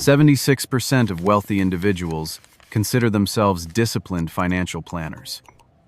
76% of wealthy individuals consider themselves disciplined financial planners.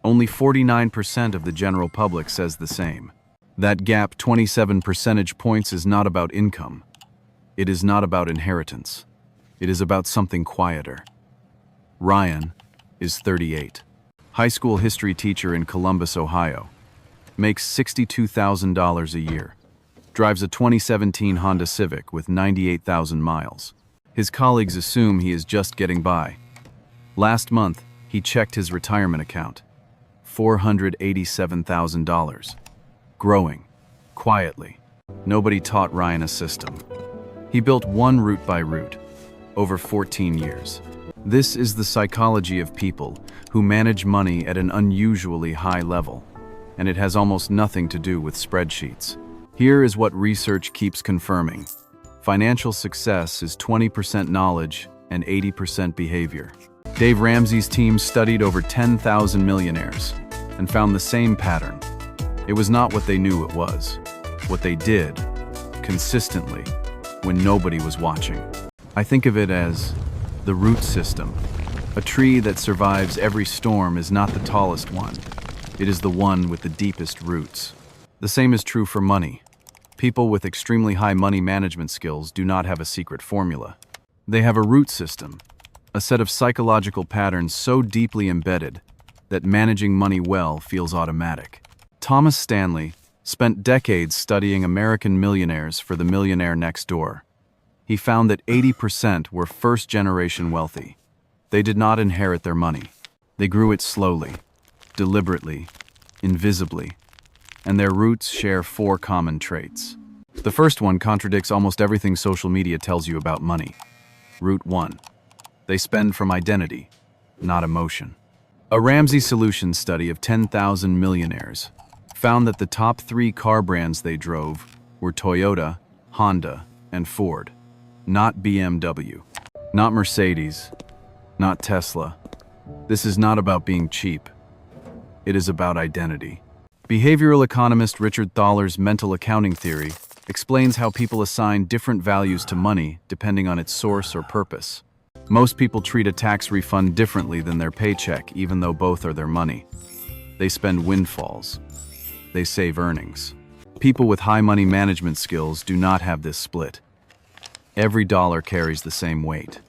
Only 49% of the general public says the same. That gap, 27 percentage points, is not about income. It is not about inheritance. It is about something quieter. Ryan is 38. High school history teacher in Columbus, Ohio. Makes $62,000 a year. Drives a 2017 Honda Civic with 98,000 miles. His colleagues assume he is just getting by. Last month, he checked his retirement account. $487,000. Growing. Quietly. Nobody taught Ryan a system. He built one route by route. Over 14 years. This is the psychology of people who manage money at an unusually high level, and it has almost nothing to do with spreadsheets. Here is what research keeps confirming. Financial success is 20% knowledge and 80% behavior. Dave Ramsey's team studied over 10,000 millionaires and found the same pattern. It was not what they knew it was. What they did, consistently, when nobody was watching. I think of it as the root system. A tree that survives every storm is not the tallest one. It is the one with the deepest roots. The same is true for money. People with extremely high money management skills do not have a secret formula. They have a root system, a set of psychological patterns so deeply embedded that managing money well feels automatic. Thomas Stanley spent decades studying American millionaires for the Millionaire Next Door. He found that 80% were first-generation wealthy. They did not inherit their money. They grew it slowly, deliberately, invisibly, and their roots share 4 common traits. The first one contradicts almost everything social media tells you about money. Root 1. They spend from identity, not emotion. A Ramsey Solutions study of 10,000 millionaires found that the top 3 car brands they drove were Toyota, Honda, and Ford. Not BMW, not Mercedes, not Tesla. This is not about being cheap. It is about identity. Behavioral economist Richard Thaler's mental accounting theory explains how people assign different values to money depending on its source or purpose. Most people treat a tax refund differently than their paycheck, even though both are their money. They spend windfalls. They save earnings. People with high money management skills do not have this split. Every dollar carries the same weight.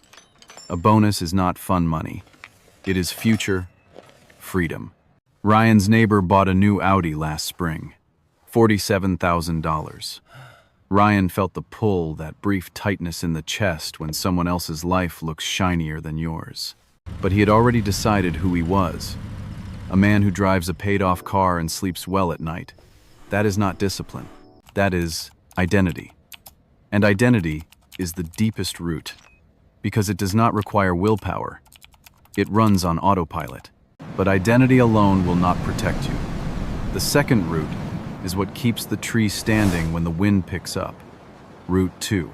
A bonus is not fun money. It is future freedom. Ryan's neighbor bought a new Audi last spring. $47,000. Ryan felt the pull, that brief tightness in the chest when someone else's life looks shinier than yours. But he had already decided who he was. A man who drives a paid-off car and sleeps well at night. That is not discipline. That is identity. And identity is the deepest root, because it does not require willpower. It runs on autopilot. But identity alone will not protect you. The second root is what keeps the tree standing when the wind picks up. Root 2.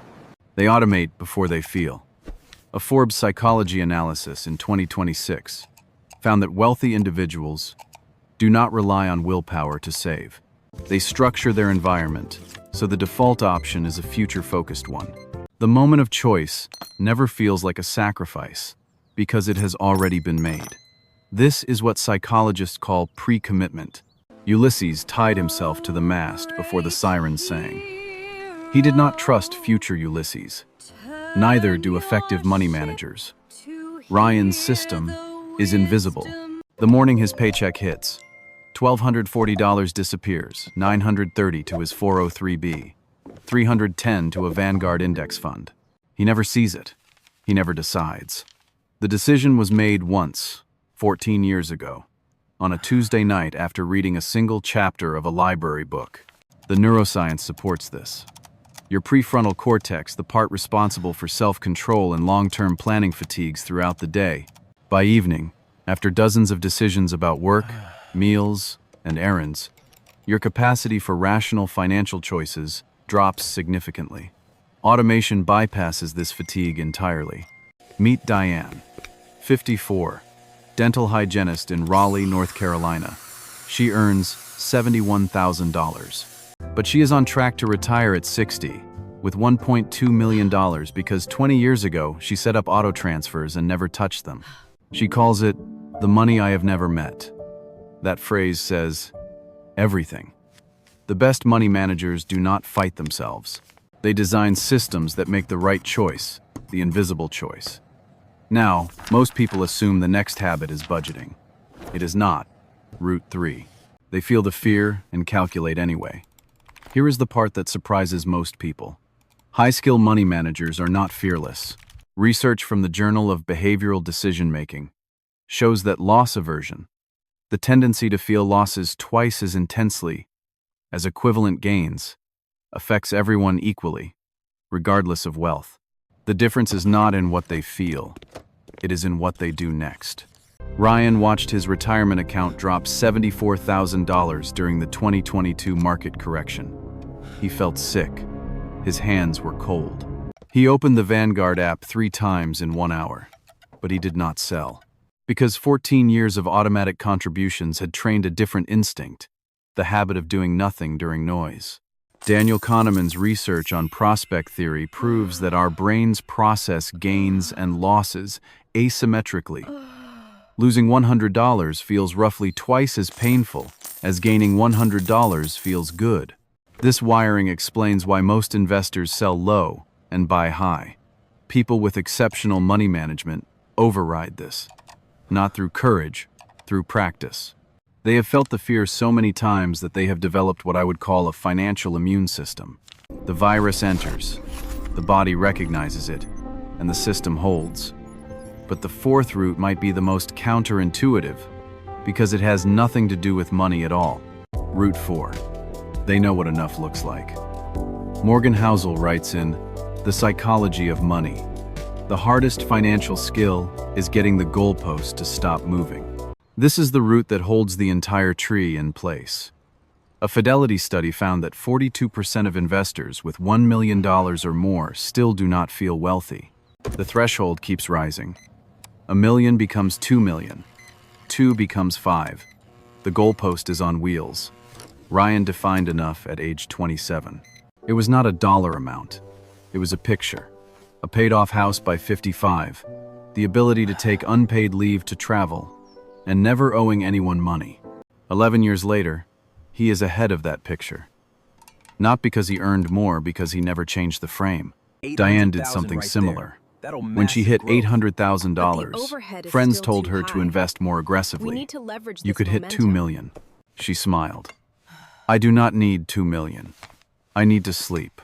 They automate before they feel. A Forbes psychology analysis in 2026 found that wealthy individuals do not rely on willpower to save. They structure their environment, so the default option is a future-focused one. The moment of choice never feels like a sacrifice because it has already been made. This is what psychologists call pre-commitment. Ulysses tied himself to the mast before the sirens sang. He did not trust future Ulysses. Neither do effective money managers. Ryan's system is invisible. The morning his paycheck hits, $1,240 disappears, $930 to his 403b, $310 to a Vanguard index fund. He never sees it. He never decides. The decision was made once, 14 years ago, on a Tuesday night after reading a single chapter of a library book. The neuroscience supports this. Your prefrontal cortex, the part responsible for self-control and long-term planning fatigues throughout the day. By evening, after dozens of decisions about work, meals, and errands, your capacity for rational financial choices drops significantly. Automation bypasses this fatigue entirely. Meet Diane, 54. Dental hygienist in Raleigh, North Carolina. She earns $71,000. But she is on track to retire at 60, with $1.2 million because 20 years ago she set up auto transfers and never touched them. She calls it the money I have never met. That phrase says everything. The best money managers do not fight themselves. They design systems that make the right choice, the invisible choice. Now, most people assume the next habit is budgeting. It is not. Route 3. They feel the fear and calculate anyway. Here is the part that surprises most people. High-skill money managers are not fearless. Research from the Journal of Behavioral Decision-Making shows that loss aversion, the tendency to feel losses twice as intensely as equivalent gains, affects everyone equally, regardless of wealth. The difference is not in what they feel, it is in what they do next. Ryan watched his retirement account drop $74,000 during the 2022 market correction. He felt sick. His hands were cold. He opened the Vanguard app 3 times in 1 hour, but he did not sell. Because 14 years of automatic contributions had trained a different instinct, the habit of doing nothing during noise. Daniel Kahneman's research on prospect theory proves that our brains process gains and losses asymmetrically. Losing $100 feels roughly twice as painful as gaining $100 feels good. This wiring explains why most investors sell low and buy high. People with exceptional money management override this. Not through courage, through practice. They have felt the fear so many times that they have developed what I would call a financial immune system. The virus enters, the body recognizes it, and the system holds. But the 4th route might be the most counterintuitive because it has nothing to do with money at all. Route 4. They know what enough looks like. Morgan Housel writes in The Psychology of Money, the hardest financial skill is getting the goalpost to stop moving. This is the root that holds the entire tree in place. A Fidelity study found that 42% of investors with $1 million or more still do not feel wealthy. The threshold keeps rising. $1 million becomes $2 million. 2 becomes 5. The goalpost is on wheels. Ryan defined enough at age 27. It was not a dollar amount. It was a picture. A paid-off house by 55. The ability to take unpaid leave to travel, and never owing anyone money. 11 years later, he is ahead of that picture. Not because he earned more, because he never changed the frame. Diane did something right similar. When she hit $800,000, friends told her to invest more aggressively. You could hit $2 million. She smiled. I do not need $2 million. I need to sleep.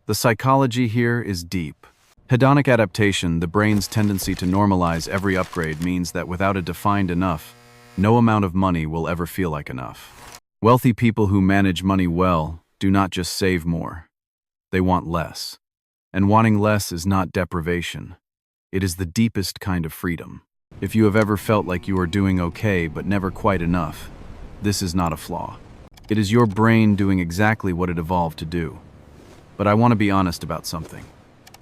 The psychology here is deep. Hedonic adaptation, the brain's tendency to normalize every upgrade, means that without a defined enough, no amount of money will ever feel like enough. Wealthy people who manage money well do not just save more. They want less. And wanting less is not deprivation. It is the deepest kind of freedom. If you have ever felt like you are doing okay but never quite enough, this is not a flaw. It is your brain doing exactly what it evolved to do. But I want to be honest about something.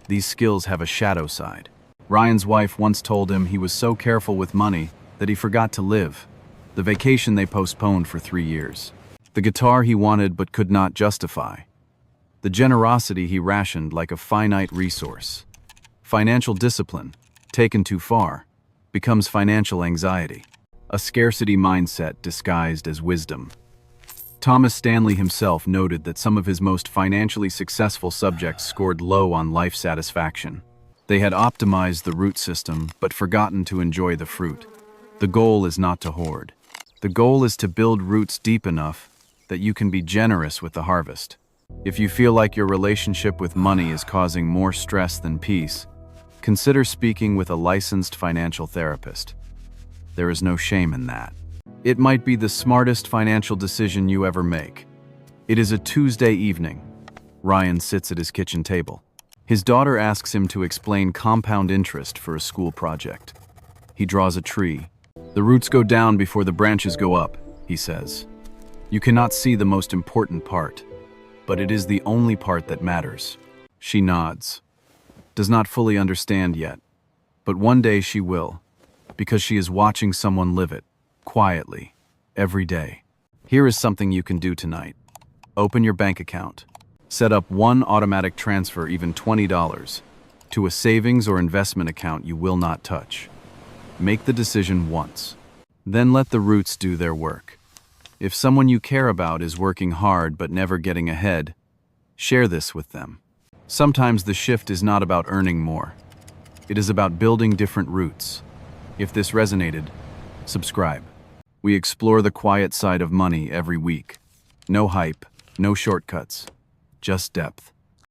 These skills have a shadow side. Ryan's wife once told him he was so careful with money that he forgot to live. The vacation they postponed for 3 years. The guitar he wanted but could not justify. The generosity he rationed like a finite resource. Financial discipline, taken too far, becomes financial anxiety. A scarcity mindset disguised as wisdom. Thomas Stanley himself noted that some of his most financially successful subjects scored low on life satisfaction. They had optimized the root system, but forgotten to enjoy the fruit. The goal is not to hoard. The goal is to build roots deep enough that you can be generous with the harvest. If you feel like your relationship with money is causing more stress than peace, consider speaking with a licensed financial therapist. There is no shame in that. It might be the smartest financial decision you ever make. It is a Tuesday evening. Ryan sits at his kitchen table. His daughter asks him to explain compound interest for a school project. He draws a tree. The roots go down before the branches go up, he says. You cannot see the most important part, but it is the only part that matters. She nods. Does not fully understand yet, but one day she will, because she is watching someone live it. Quietly, every day. Here is something you can do tonight. Open your bank account. Set up one automatic transfer, even $20, to a savings or investment account you will not touch. Make the decision once. Then let the roots do their work. If someone you care about is working hard but never getting ahead, share this with them. Sometimes the shift is not about earning more. It is about building different roots. If this resonated, subscribe. We explore the quiet side of money every week. No hype, no shortcuts, just depth.